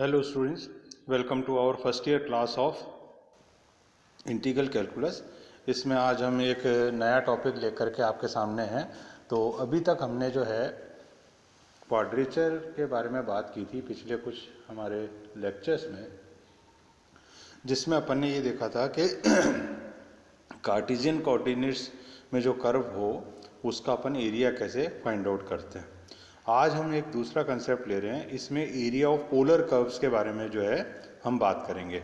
Hello students, welcome to our first year class of integral calculus. इसमें आज हम एक नया टॉपिक लेकर के आपके सामने हैं। तो अभी तक हमने जो है क्वाड्रेचर के बारे में बात की थी पिछले कुछ हमारे लेक्चर्स में, जिसमें अपन ने ये देखा था कि कार्टेशियन कोऑर्डिनेट्स में जो कर्व हो उसका अपन एरिया कैसे फाइंड आउट करते हैं। आज हम एक दूसरा कंसेप्ट ले रहे हैं, इसमें एरिया ऑफ पोलर कर्व्स के बारे में जो है हम बात करेंगे।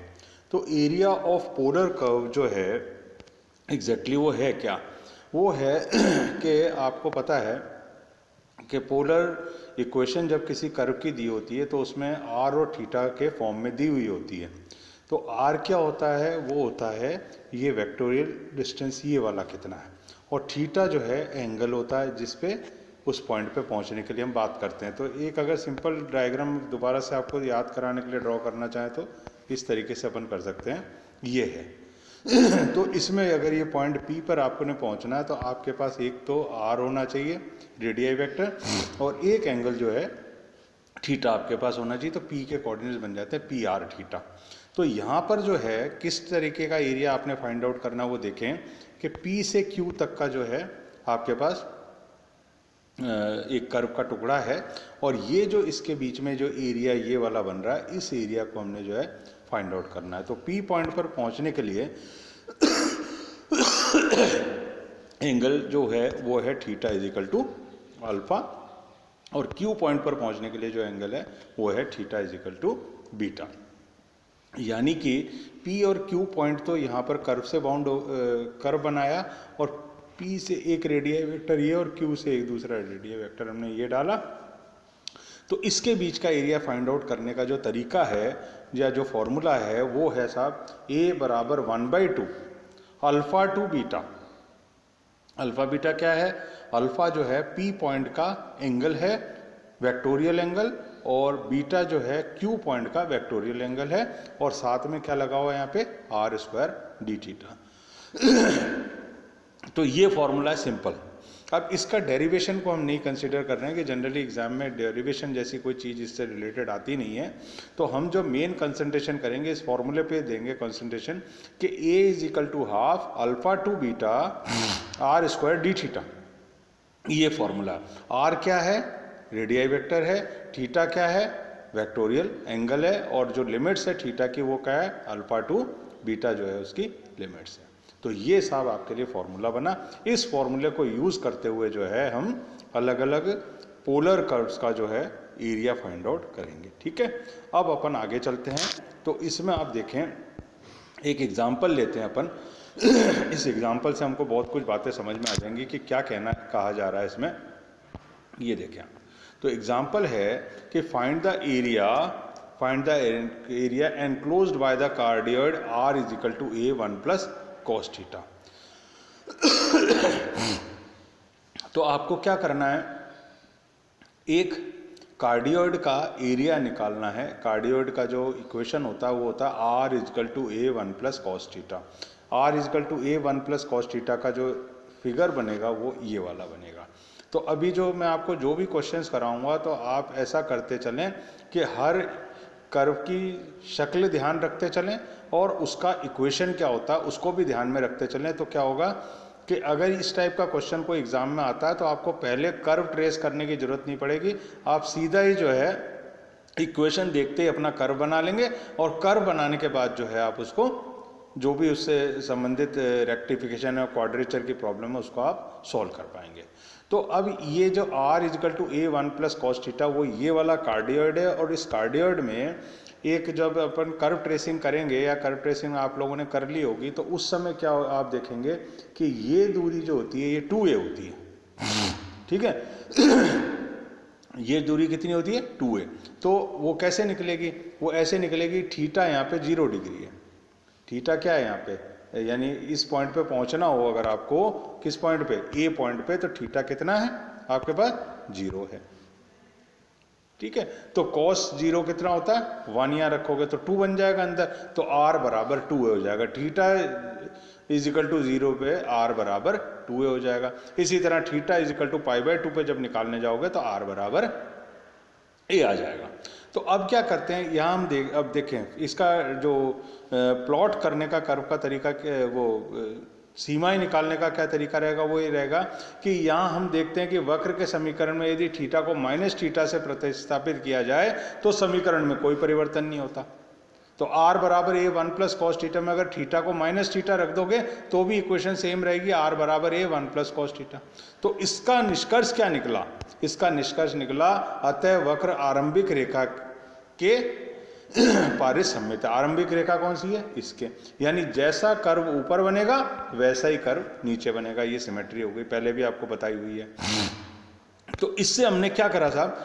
तो एरिया ऑफ पोलर कर्व जो है एग्जैक्टली वो है क्या? वो है कि आपको पता है कि पोलर इक्वेशन जब किसी कर्व की दी होती है तो उसमें आर और थीटा के फॉर्म में दी हुई होती है। तो आर क्या होता है? वो होता है ये वेक्टोरियल डिस्टेंस, ये वाला कितना है, और थीटा जो है एंगल होता है जिसपे उस पॉइंट पे पहुंचने के लिए हम बात करते हैं। तो एक अगर सिंपल डायग्राम दोबारा से आपको याद कराने के लिए ड्रॉ करना चाहें तो इस तरीके से अपन कर सकते हैं, ये है। तो इसमें अगर ये पॉइंट P पर आपको ने पहुंचना है तो आपके पास एक तो R होना चाहिए, रेडियाई वेक्टर, और एक एंगल जो है थीटा आपके पास होना चाहिए। तो P के कोऑर्डिनेट्स बन जाते हैं PR थीटा। तो यहाँ पर जो है किस तरीके का एरिया आपने फाइंड आउट करना वो देखें कि P से Q तक का जो है आपके पास एक कर्व का टुकड़ा है, और ये जो इसके बीच में जो एरिया ये वाला बन रहा है, इस एरिया को हमने जो है फाइंड आउट करना है। तो P पॉइंट पर पहुंचने के लिए एंगल जो है वो है theta is equal to alpha, और Q पॉइंट पर पहुंचने के लिए जो एंगल है वो है theta is equal to beta. यानी कि P और Q पॉइंट तो यहाँ पर कर्व से बाउंड कर्व बनाया, और P से एक रेडियाई वेक्टर ये और Q से एक दूसरा रेडियाई वेक्टर हमने ये डाला। तो इसके बीच का एरिया फाइंड आउट करने का जो तरीका है या जो फॉर्मूला है वो है साहब A बराबर 1/2 alpha to beta. Alpha beta क्या है? अल्फा जो है P पॉइंट का एंगल है, वेक्टोरियल एंगल, और बीटा जो है Q पॉइंट का वेक्टोरियल एंगल है, और साथ में क्या लगा हुआ है यहाँ पे R² डी थीटा। तो ये फॉर्मूला है सिंपल। अब इसका डेरिवेशन को हम नहीं कंसिडर कर रहे हैं कि जनरली एग्जाम में डेरिवेशन जैसी कोई चीज़ इससे रिलेटेड आती नहीं है। तो हम जो मेन कंसंट्रेशन करेंगे इस फॉर्मूले पे देंगे कंसंट्रेशन कि A is equal to half alpha to beta R² D theta. ये फॉर्मूला। R क्या है? रेडियाई वेक्टर है। थीटा क्या है? वेक्टोरियल एंगल है। और जो लिमिट्स है थीटा की वो क्या है? अल्फा टू बीटा जो है उसकी लिमिट्स है। तो ये साहब आपके लिए फॉर्मूला बना। इस फॉर्मूले को यूज करते हुए जो है हम अलग अलग पोलर कर्व्स का जो है एरिया फाइंड आउट करेंगे। ठीक है, अब अपन आगे चलते हैं। तो इसमें आप देखें, एक एग्जाम्पल लेते हैं अपन। इस एग्जाम्पल से हमको बहुत कुछ बातें समझ में आ जाएंगी कि क्या कहा जा रहा है इसमें। ये देखें, तो एग्जाम्पल है कि find the area enclosed by the cardioid R is equal to A1 plus cos theta. तो आपको क्या करना है? एक कार्डियोइड का एरिया निकालना है। कार्डियोइड का जो इक्वेशन होता है वो होता है R is equal to A1 plus cos theta. R is equal to A1 plus cos theta का जो फिगर बनेगा वो ये वाला बनेगा। तो अभी जो मैं आपको जो भी क्वेश्चंस कराऊंगा तो आप ऐसा करते चलें कि हर कर्व की शक्ल ध्यान रखते चलें और उसका इक्वेशन क्या होता है उसको भी ध्यान में रखते चलें। तो क्या होगा कि अगर इस टाइप का क्वेश्चन कोई एग्जाम में आता है तो आपको पहले कर्व ट्रेस करने की जरूरत नहीं पड़ेगी, आप सीधा ही जो है इक्वेशन देखते ही अपना कर्व बना लेंगे, और कर्व बनाने के बाद जो है आप उसको जो भी उससे संबंधित रेक्टिफिकेशन या क्वाड्रेचर की प्रॉब्लम है उसको आप सॉल्व कर पाएंगे। तो अब ये जो R is equal to A1 plus cos theta वो ये वाला कार्डियोइड है, और इस कार्डियोइड में एक जब अपन कर्व ट्रेसिंग करेंगे या कर्व ट्रेसिंग आप लोगों ने कर ली होगी तो उस समय क्या आप देखेंगे कि ये दूरी जो होती है ये 2a होती है। ठीक है, ये दूरी कितनी होती है? 2a। तो वो कैसे निकलेगी? वो ऐसे निकलेगी, थीटा यहाँ पे 0 डिग्री है। थीटा क्या है यहाँ पे? यानी इस पॉइंट पे पहुंचना हो अगर आपको, किस पॉइंट पे? ए पॉइंट पे, तो थीटा कितना है आपके पास? 0 है। ठीक है, तो cos 0 कितना होता है? 1 यहाँ रखोगे तो 2 बन जाएगा अंदर, तो r बराबर 2 हो जाएगा। थीटा इज इक्वल टू 0 पे r बराबर 2 हो जाएगा। इसी तरह थीटा इज इक्वल टू π/2 पे जब निकालने जाओगे तो r बराबर ए आ जाएगा। तो अब क्या करते हैं, यहाँ हम अब देखें इसका जो प्लॉट करने का कर्व का तरीका, वो सीमाएं निकालने का क्या तरीका रहेगा, वो ये रहेगा कि यहाँ हम देखते हैं कि वक्र के समीकरण में यदि थीटा को माइनस थीटा से प्रतिस्थापित किया जाए तो समीकरण में कोई परिवर्तन नहीं होता। तो r बराबर ए वन प्लस कॉस थीटा में अगर थीटा को माइनस थीटा रख दोगे तो भी इक्वेशन सेम रहेगी, r बराबर ए वन प्लस कॉस थीटा। तो इसका निष्कर्ष क्या निकला, इसका निष्कर्ष निकला अतः वक्र आरंभिक रेखा के पारिसम्मित। आरंभिक रेखा कौन सी है, इसके, यानी जैसा कर्व ऊपर बनेगा वैसा ही कर्व नीचे बनेगा। ये सिमेट्री हो गई, पहले भी आपको बताई हुई है। तो इससे हमने क्या करा साहब,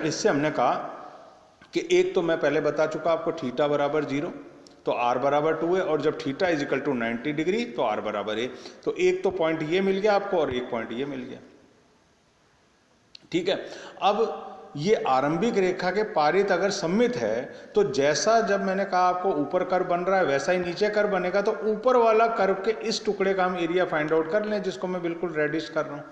इससे हमने कहा कि एक तो मैं पहले बता चुका आपको थीटा बराबर 0 तो r बराबर 2 है, और जब theta is equal to 90 degree तो r बराबर है। तो एक तो पॉइंट ये मिल गया आपको और एक पॉइंट ये मिल गया। ठीक है, अब ये आरंभिक रेखा के पारित अगर सम्मित है तो जैसा जब मैंने कहा आपको ऊपर कर्व बन रहा है वैसा ही नीचे कर्व बनेगा। तो ऊपर वाला कर्व के इस टुकड़े का हम एरिया फाइंड आउट कर लें, जिसको मैं बिल्कुल रेडिश कर रहा हूं,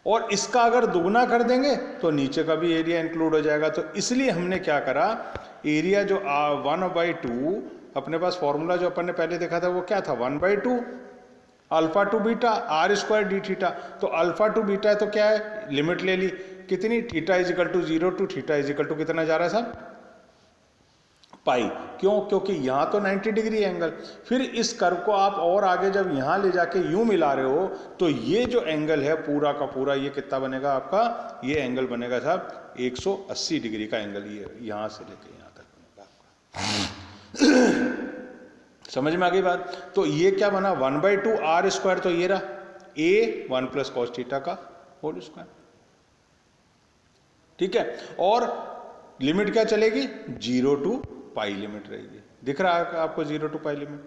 और इसका अगर दुगना कर देंगे तो नीचे का भी एरिया इंक्लूड हो जाएगा। तो इसलिए हमने क्या करा, एरिया जो 1/2 अपने पास फॉर्मूला जो अपन ने पहले देखा था वो क्या था, 1/2 alpha to beta R square D theta. तो अल्फा टू बीटा है तो क्या है, लिमिट ले ली कितनी, theta is equal to 0 to theta is equal to कितना जा रहा है साहब, पाई। क्यों, क्योंकि यहां तो 90 डिग्री एंगल, फिर इस कर्व को आप और आगे जब यहां ले जाके यूं मिला रहे हो तो ये जो एंगल है पूरा का पूरा ये कितना बनेगा आपका, ये एंगल बनेगा साहब 180 डिग्री का एंगल, ये यहां से लेके यहां तक बनेगा आपका। समझ में आ गई बात। तो ये क्या बना, 1/2 आर स्क्वायर, तो ये रहा ए 1 प्लस कॉस थीटा का होल स्क्वायर। ठीक है, और लिमिट क्या चलेगी, 0 टू पाई लिमिट रहेगी, दिख रहा है आपको 0 टू पाई लिमिट।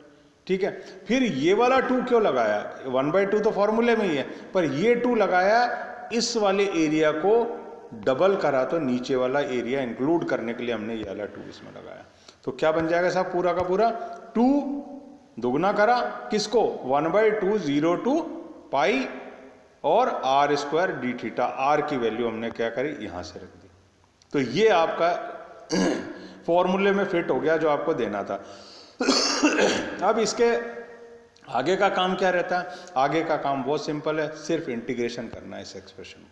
ठीक है, फिर ये वाला 2 क्यों लगाया, 1/2 तो फॉर्मूले में ही है, पर ये 2 लगाया इस वाले एरिया को डबल करा, तो नीचे वाला एरिया इंक्लूड करने के लिए हमने ये वाला 2 इसमें लगाया। तो क्या बन जाएगा साहब, पूरा का पूरा 2 दुगना करा किसको, 1/2 0 टू पाई और R square D theta, R की वैल्यू हमने क्या करी यहां से रख दी। तो ये आपका फॉर्मूले में फिट हो गया जो आपको देना था। अब इसके आगे का काम क्या रहता है, आगे का काम बहुत सिंपल है, सिर्फ इंटीग्रेशन करना है इस एक्सप्रेशन को।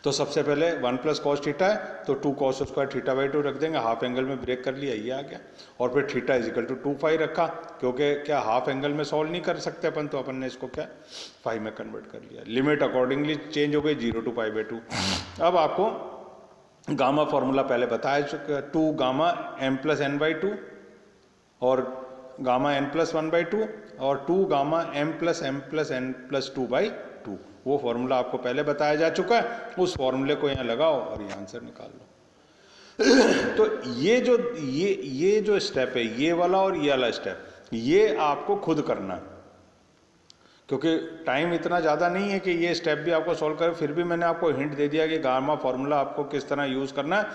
तो सबसे पहले 1 प्लस कॉस थीटा है तो 2 कॉस स्क्वायर थीटा बाई 2 रख देंगे, हाफ एंगल में ब्रेक कर लिया, ये आ गया। और फिर थीटा इज इक्वल टू 2 पाई रखा, क्योंकि क्या हाफ एंगल में सॉल्व नहीं कर सकते अपन, तो अपन ने इसको क्या पाई में कन्वर्ट कर लिया। लिमिट अकॉर्डिंगली चेंज हो गई 0 टू पाई बाई 2। अब आपको गामा फॉर्मूला पहले बताया चुका, 2 gamma m plus n by 2 और गामा n प्लस 1/2 और 2 gamma m plus n plus 2 by 2, वो फॉर्मूला आपको पहले बताया जा चुका है। उस फॉर्मूले को यहाँ लगाओ और ये आंसर निकाल लो। तो ये जो स्टेप है, ये वाला और ये वाला स्टेप, ये आपको खुद करना है, क्योंकि टाइम इतना ज़्यादा नहीं है कि ये स्टेप भी आपको सॉल्व करें। फिर भी मैंने आपको हिंट दे दिया कि गामा फॉर्मूला आपको किस तरह यूज़ करना है।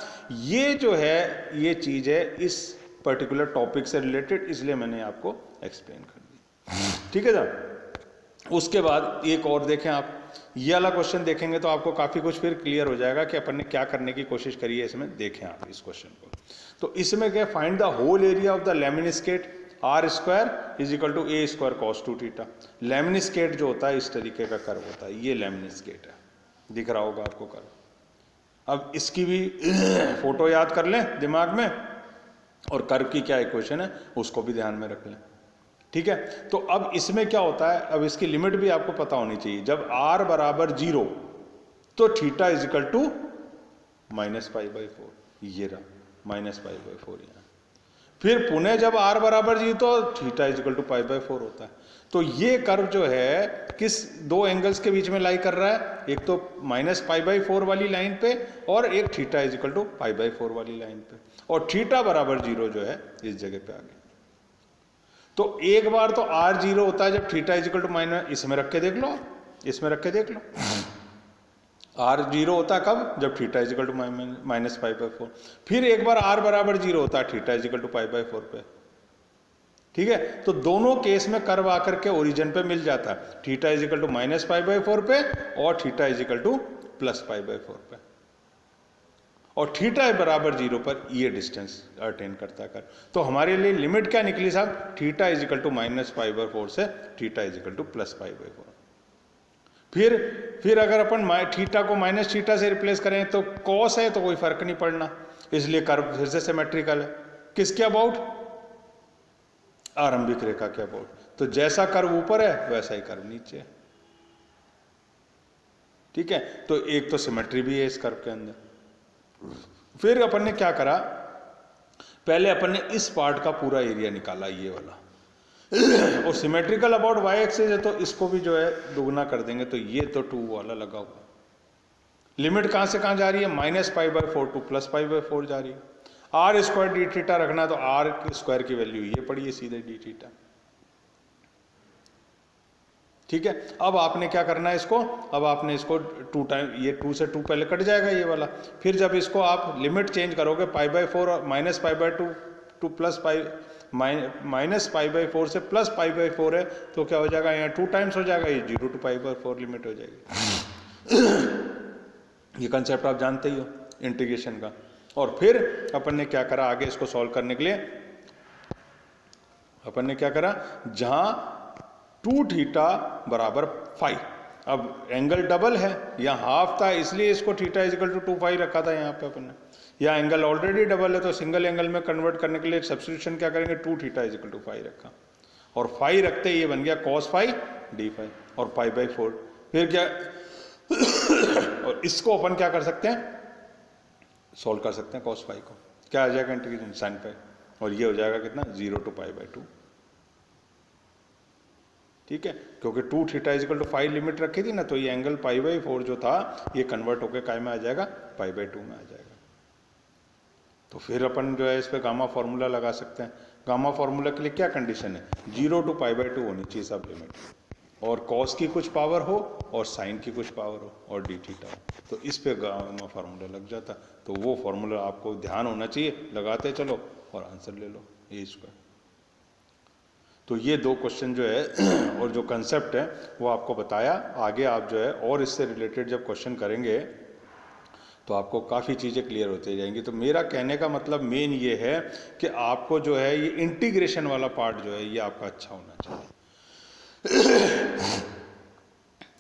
ये जो है ये चीज़ है इस पर्टिकुलर टॉपिक से रिलेटेड, इसलिए मैंने आपको एक्सप्लेन कर दी। ठीक है साहब, उसके बाद एक और देखें आप, ये वाला क्वेश्चन देखेंगे तो आपको काफ़ी कुछ फिर क्लियर हो जाएगा कि अपन ने क्या करने की कोशिश करी है इसमें। देखें आप इस क्वेश्चन को, तो इसमें क्या, find the whole area of the lemniscate R square is equal to A square cos 2 theta. Lemniscate जो होता है इस तरीके का कर्व होता है, ये लेमिनिस्केट है, दिख रहा होगा आपको कर्व। अब इसकी भी फोटो याद कर लें दिमाग में, और कर्व की क्या इक्वेशन है उसको भी ध्यान में रख लें। ठीक है, तो अब इसमें क्या होता है, अब इसकी लिमिट भी आपको पता होनी चाहिए। जब r बराबर 0 तो थीटा इज इक्वल टू -π/4, ये रहा -π/4 यहाँ। फिर पुनः जब r बराबर 0 तो थीटा इज इक्वल टू π/4 होता है। तो ये कर्व जो है किस दो एंगल्स के बीच में लाई कर रहा है, एक तो -π/4 वाली लाइन पे और एक थीटा इज इक्वल टू π/4 वाली लाइन पे, और थीटा बराबर 0 जो है इस जगह पे आ गया। तो एक बार तो r 0 होता है जब theta is equal to minus, इसमें रख के देख लो, इसमें रख के देख लो, r 0 होता है कब, जब थीटा इज इक्वल टू -π/4। फिर एक बार r बराबर 0 होता है थीटा इज इक्वल टू π/4 पे। ठीक है, तो दोनों केस में कर्व आकर के ओरिजिन पे मिल जाता है, थीटा इज इक्वल टू -π/4 पे और theta is equal to plus pi by 4 पे, और थीटा बराबर 0 पर ये डिस्टेंस अटेन करता है कर। तो हमारे लिए लिमिट क्या निकली साहब, theta is equal to minus pi by 4 से theta is equal to plus pi by 4। फिर अगर अपन थीटा को माइनस थीटा से रिप्लेस करें तो कॉस है तो कोई फर्क नहीं पड़ना, इसलिए कर्व फिर से सिमेट्रिकल है। किसके अबाउट, आरंभिक रेखा के अबाउट। तो जैसा कर्व ऊपर है वैसा ही कर्व नीचे है, ठीक है। तो एक तो सिमेट्री भी है इस कर्व के अंदर। फिर अपन ने क्या करा, पहले अपन ने इस पार्ट का पूरा एरिया निकाला, ये वाला, और सिमेट्रिकल अबाउट वाई एक्सिस है तो इसको भी जो है दुगना कर देंगे, तो ये तो 2 वाला लगा हुआ। लिमिट कहां से कहां जा रही है, minus pi by 4 to plus pi by 4 जा रही है। आर स्क्वायर डी थीटा रखना है तो आर स्क्वायर की वैल्यू ये पड़ी है सीधे डी थीटा, ठीक है। अब आपने क्या करना है इसको, अब आपने इसको 2 टाइम, ये 2 से 2 पहले कट जाएगा ये वाला। फिर जब इसको आप लिमिट चेंज करोगे पाई बाई 4 और minus pi by 2 to plus pi, minus pi by 4 से प्लस पाई बाई 4 है तो क्या हो जाएगा, यहाँ 2 टाइम्स हो जाएगा, ये 0 टू पाई बाई 4 लिमिट हो जाएगी। ये कंसेप्ट आप जानते ही हो इंटीग्रेशन का। और फिर अपन ने क्या करा, आगे इसको सॉल्व करने के लिए अपन ने क्या करा, जहां 2 थीटा बराबर 5, अब एंगल डबल है, यहाँ हाफ था इसलिए इसको थीटा इजिकल टू 2 पाई रखा था यहाँ पे अपन ने। यहाँ एंगल ऑलरेडी डबल है तो सिंगल एंगल में कन्वर्ट करने के लिए सब्स्टिट्यूशन क्या करेंगे, 2 थीटा इजिकल टू 5 रखा, और 5 रखते ये बन गया cos 5 d 5 और पाई बाई 4। फिर क्या और इसको अपन क्या कर सकते हैं, सॉल्व कर सकते हैं cos 5 को, क्या आ जाएगा इंटीग्रेशन sin 5, और ये हो जाएगा कितना 0 टू पाई बाई 2, ठीक है। क्योंकि 2 थीटा इजिकल टू 5 लिमिट रखी थी ना, तो ये एंगल पाई बाई 4 जो था ये कन्वर्ट होकर काय में आ जाएगा, पाई बाई 2 में आ जाएगा। तो फिर अपन जो है इस पे गामा फॉर्मूला लगा सकते हैं। गामा फॉर्मूला के लिए क्या कंडीशन है, 0 टू पाई बाई 2 होनी चाहिए सब लिमिट, और कॉस की कुछ पावर हो और साइन की कुछ पावर हो और डी थीटा हो, तो इस पे गामा फार्मूला लग जाता। तो वो फार्मूला आपको ध्यान होना चाहिए, लगाते चलो और आंसर ले लो ए स्क्वायर। तो ये 2 क्वेश्चन जो है और जो कंसेप्ट है वो आपको बताया। आगे आप जो है और इससे रिलेटेड जब क्वेश्चन करेंगे तो आपको काफ़ी चीज़ें क्लियर होती जाएंगी। तो मेरा कहने का मतलब मेन ये है कि आपको जो है ये इंटीग्रेशन वाला पार्ट जो है ये आपका अच्छा होना चाहिए,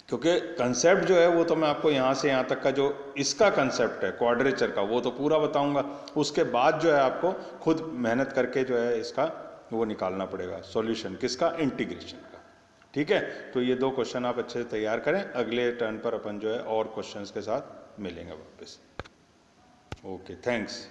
क्योंकि कंसेप्ट जो है वो तो मैं आपको यहाँ से यहाँ तक का जो इसका कंसेप्ट है क्वाड्रेचर का वो तो पूरा बताऊंगा। उसके बाद जो है आपको खुद मेहनत करके जो है इसका वो निकालना पड़ेगा सॉल्यूशन, किसका, इंटीग्रेशन का, ठीक है। तो ये 2 क्वेश्चन आप अच्छे से तैयार करें, अगले टर्न पर अपन जो है और क्वेश्चंस के साथ मिलेंगे वापस। Okay, thanks.